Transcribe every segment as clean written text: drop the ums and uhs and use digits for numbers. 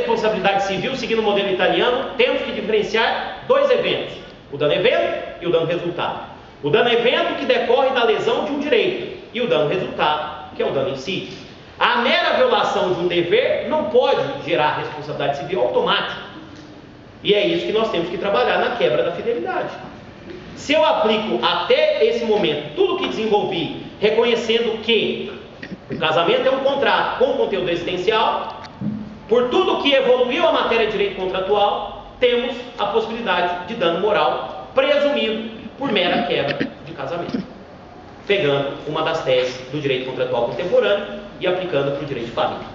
responsabilidade civil, seguindo o modelo italiano, temos que diferenciar dois eventos: o dano-evento e o dano-resultado. O dano-evento que decorre da lesão de um direito e o dano-resultado, que é o dano em si. A mera violação de um dever não pode gerar responsabilidade civil automática. E é isso que nós temos que trabalhar na quebra da fidelidade. Se eu aplico até esse momento tudo que desenvolvi, reconhecendo que o casamento é um contrato com conteúdo existencial, por tudo que evoluiu a matéria de direito contratual, temos a possibilidade de dano moral presumido por mera quebra de casamento, pegando uma das teses do direito contratual contemporâneo e aplicando para o direito de família.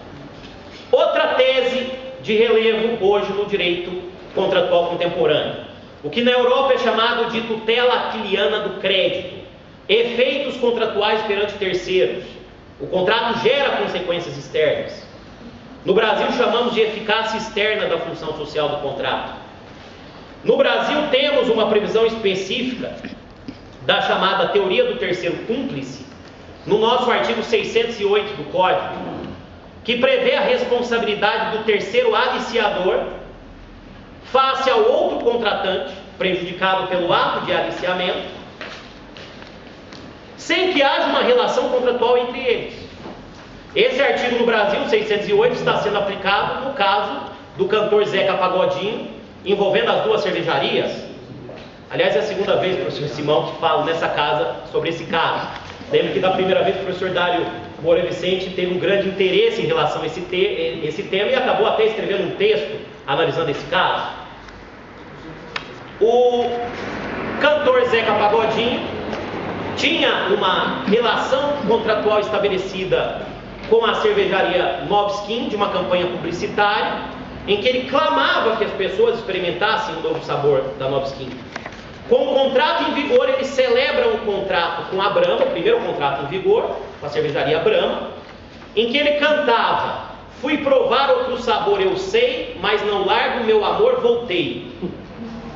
Outra tese de relevo hoje no direito contratual contemporâneo, o que na Europa é chamado de tutela aquiliana do crédito, efeitos contratuais perante terceiros. O contrato gera consequências externas. No Brasil chamamos de eficácia externa da função social do contrato. No Brasil temos uma previsão específica da chamada teoria do terceiro cúmplice, no nosso artigo 608 do Código, que prevê a responsabilidade do terceiro aliciador face ao outro contratante, prejudicado pelo ato de aliciamento, sem que haja uma relação contratual entre eles. Esse artigo no Brasil, 608, está sendo aplicado no caso do cantor Zeca Pagodinho, envolvendo as duas cervejarias. Aliás, é a segunda vez, professor Simão, que falo nessa casa sobre esse caso. Lembro que da primeira vez o professor Dário Moura Vicente teve um grande interesse em relação a esse tema e acabou até escrevendo um texto analisando esse caso. O cantor Zeca Pagodinho tinha uma relação contratual estabelecida com a cervejaria Novskin, de uma campanha publicitária, em que ele clamava que as pessoas experimentassem o novo sabor da Novskin. Com o contrato em vigor, ele celebra um contrato com a Brahma, o primeiro contrato em vigor, com a cervejaria Brahma, em que ele cantava: fui provar outro sabor, eu sei, mas não largo meu amor, voltei.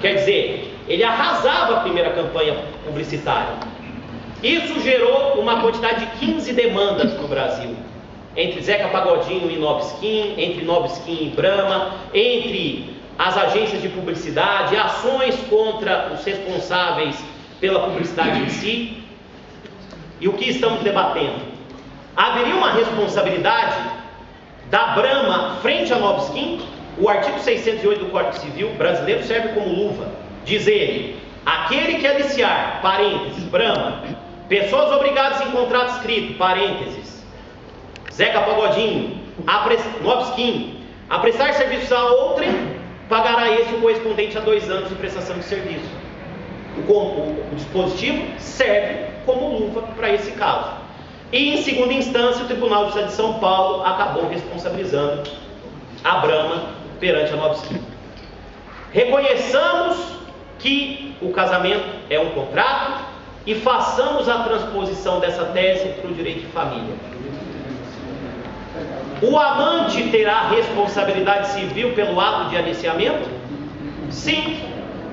Quer dizer, ele arrasava a primeira campanha publicitária. Isso gerou uma quantidade de 15 demandas no Brasil, entre Zeca Pagodinho e Novskin, entre Novskin e Brahma, entre as agências de publicidade, ações contra os responsáveis pela publicidade em si. E o que estamos debatendo? Haveria uma responsabilidade da Brahma frente à Novskin? O artigo 608 do Código Civil brasileiro serve como luva. Diz ele: aquele que aliciar, parênteses, Brahma, pessoas obrigadas em contrato escrito, parênteses, Zeca Pagodinho, Novskin, a prestar serviços a outrem, pagará esse o correspondente a 2 anos de prestação de serviço. O dispositivo serve como luva para esse caso. E, em segunda instância, o Tribunal de Justiça de São Paulo acabou responsabilizando a Brahma perante a Novskin. Reconheçamos que o casamento é um contrato e façamos a transposição dessa tese para o direito de família. O amante terá responsabilidade civil pelo ato de aliciamento? Sim,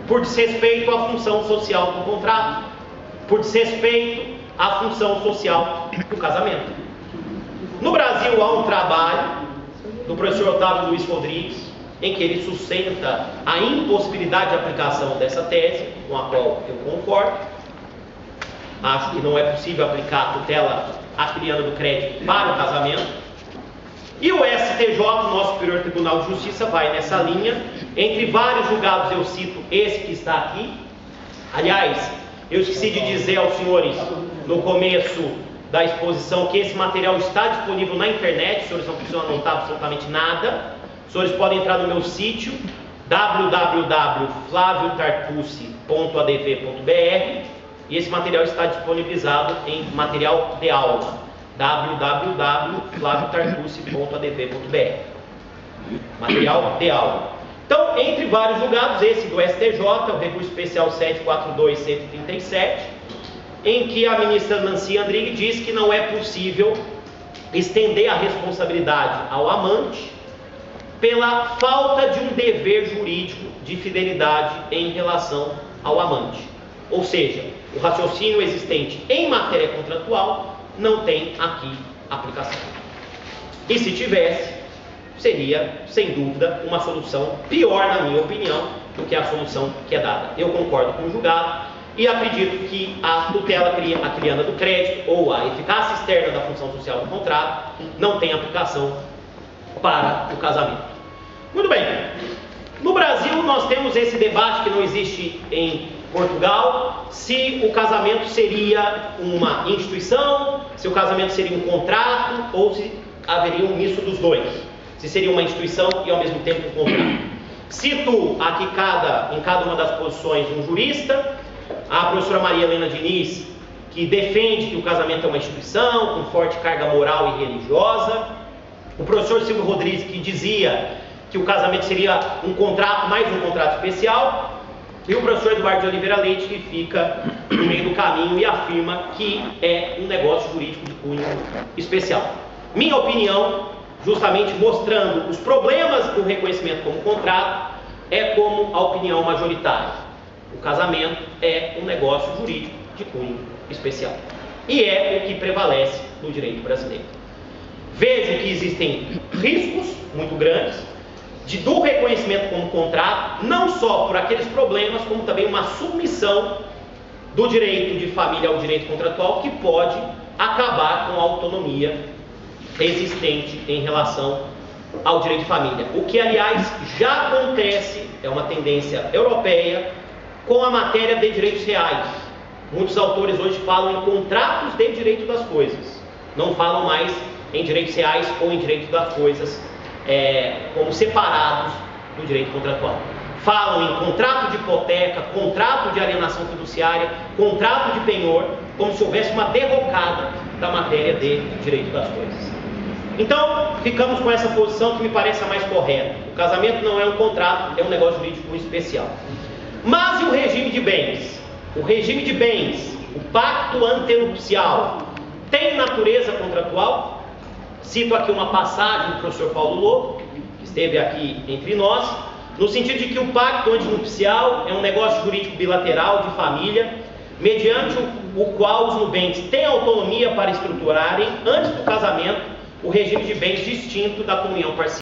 por desrespeito à função social do contrato, por desrespeito à função social do casamento. No Brasil há um trabalho do professor Otávio Luiz Rodrigues, em que ele sustenta a impossibilidade de aplicação dessa tese, com a qual eu concordo. Acho que não é possível aplicar a tutela aquiliana do crédito para o casamento. E o STJ, o nosso Superior Tribunal de Justiça, vai nessa linha. Entre vários julgados eu cito esse que está aqui. Aliás, eu esqueci de dizer aos senhores no começo da exposição que esse material está disponível na internet. Os senhores não precisam anotar absolutamente nada. Os senhores podem entrar no meu sítio www.flaviotartucci.adv.br e esse material está disponibilizado em material de aula. www.flaviotartucci.adv.br. Material de aula. Então, entre vários julgados, esse do STJ, o recurso especial 742-137, em que a ministra Nancy Andrighi diz que não é possível estender a responsabilidade ao amante pela falta de um dever jurídico de fidelidade em relação ao amante. Ou seja, o raciocínio existente em matéria contratual não tem aqui aplicação. E se tivesse, seria, sem dúvida, uma solução pior, na minha opinião, do que a solução que é dada. Eu concordo com o julgado e acredito que a tutela acriana do crédito ou a eficácia externa da função social do contrato não tem aplicação para o casamento. Muito bem. No Brasil, nós temos esse debate que não existe em Portugal, se o casamento seria uma instituição, se o casamento seria um contrato, ou se haveria um misto dos dois. Se seria uma instituição e ao mesmo tempo um contrato. Cito aqui em cada uma das posições um jurista, a professora Maria Helena Diniz, que defende que o casamento é uma instituição, com forte carga moral e religiosa. O professor Silvio Rodrigues, que dizia que o casamento seria um contrato, mais um contrato especial. E o professor Eduardo de Oliveira Leite, que fica no meio do caminho e afirma que é um negócio jurídico de cunho especial. Minha opinião, justamente mostrando os problemas do reconhecimento como contrato, é como a opinião majoritária. O casamento é um negócio jurídico de cunho especial. E é o que prevalece no direito brasileiro. Vejo que existem riscos muito grandes do reconhecimento como contrato, não só por aqueles problemas, como também uma submissão do direito de família ao direito contratual, que pode acabar com a autonomia existente em relação ao direito de família. O que, aliás, já acontece, é uma tendência europeia, com a matéria de direitos reais. Muitos autores hoje falam em contratos de direito das coisas, não falam mais em direitos reais ou em direito das coisas como separados do direito contratual. Falam em contrato de hipoteca, contrato de alienação fiduciária, contrato de penhor, como se houvesse uma derrocada da matéria de direito das coisas. Então, ficamos com essa posição que me parece a mais correta. O casamento não é um contrato, é um negócio jurídico especial. Mas e o regime de bens? O regime de bens, o pacto antenupcial, tem natureza contratual? Cito aqui uma passagem do professor Paulo Lobo, que esteve aqui entre nós, no sentido de que o pacto antenupcial é um negócio jurídico bilateral de família, mediante o qual os nubentes têm autonomia para estruturarem, antes do casamento, o regime de bens distinto da comunhão parcial.